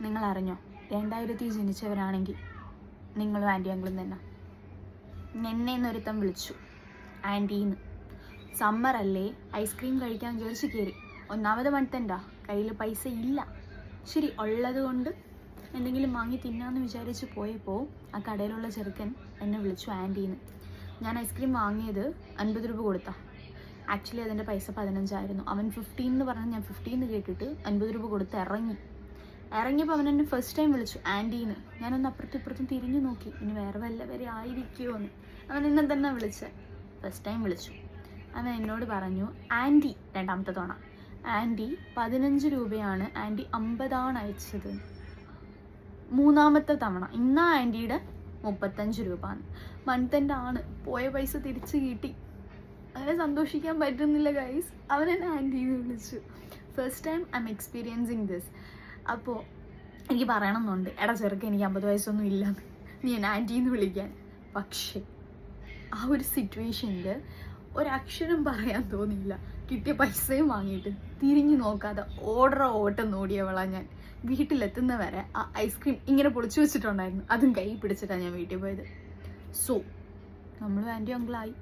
നിങ്ങൾ അറിഞ്ഞോ 2000 ജനിച്ചവരാണെങ്കിൽ നിങ്ങളും ആൻറ്റി അങ്കിളും തന്നെ. എന്നൊരുത്തം വിളിച്ചു ആൻറ്റീന്ന്. സമ്മറല്ലേ, ഐസ്ക്രീം കഴിക്കാൻ വിചാരിച്ച് കയറി. ഒന്നാമത് മൺതൻ്റെ കയ്യിൽ പൈസ ഇല്ല. ശരി, ഉള്ളത് കൊണ്ട് എന്തെങ്കിലും വാങ്ങി തിന്നാമെന്ന് വിചാരിച്ച് പോയപ്പോൾ ആ കടയിലുള്ള ചെറുക്കൻ എന്നെ വിളിച്ചു ആൻറ്റീന്ന്. ഞാൻ ഐസ്ക്രീം വാങ്ങിയത് 50 രൂപ കൊടുത്താ. ആക്ച്വലി അതിൻ്റെ പൈസ 15 അവൻ 15 എന്ന് പറഞ്ഞാൽ ഞാൻ 15 കേട്ടിട്ട് 50 രൂപ കൊടുത്ത് ഇറങ്ങിയപ്പോൾ അവൻ എന്നെ ഫസ്റ്റ് ടൈം വിളിച്ചു ആൻറ്റീന്ന്. ഞാനൊന്ന് അപ്പുറത്തും ഇപ്പുറത്തും തിരിഞ്ഞു നോക്കി, ഇനി വേറെ വല്ലവരെ ആയിരിക്കുമോ എന്ന്. അവൻ എന്നെ തന്നെ വിളിച്ചത് ഫസ്റ്റ് ടൈം വിളിച്ചു. അവൻ എന്നോട് പറഞ്ഞു ആൻറ്റി, രണ്ടാമത്തെ തവണ ആൻറ്റി 15 രൂപയാണ്, ആൻറ്റി 50 അയച്ചത്. മൂന്നാമത്തെ തവണ ഇന്നാ ആൻറ്റിയുടെ 35 രൂപ. മൺതൻ്റെ ആണ്, പോയ പൈസ തിരിച്ച് കിട്ടി. അങ്ങനെ സന്തോഷിക്കാൻ പറ്റുന്നില്ല ഗൈസ്. അവൻ എന്നെ ആൻറ്റീന്ന് വിളിച്ചു. First time I M experiencing this. അപ്പോൾ എനിക്ക് പറയണമെന്നുണ്ട്, എടാ ചെറുക്കൻ എനിക്ക് 50 വയസ്സൊന്നും ഇല്ലെന്ന്, നീ എന്നെ ആൻറ്റീന്ന് വിളിക്കാൻ. പക്ഷേ ആ ഒരു സിറ്റുവേഷനിൽ ഒരക്ഷരം പറയാൻ തോന്നിയില്ല. കിട്ടിയ പൈസയും വാങ്ങിയിട്ട് തിരിഞ്ഞു നോക്കാതെ ഓട്ടം ഓടിയവളാണ് ഞാൻ. വീട്ടിലെത്തുന്ന വരെ ആ ഐസ്ക്രീം ഇങ്ങനെ പൊളിച്ചു വെച്ചിട്ടുണ്ടായിരുന്നു, അതും കൈ പിടിച്ചിട്ടാണ് ഞാൻ വീട്ടിൽ പോയത്. സോ നമ്മളും ആൻറ്റി അങ്കിളായി.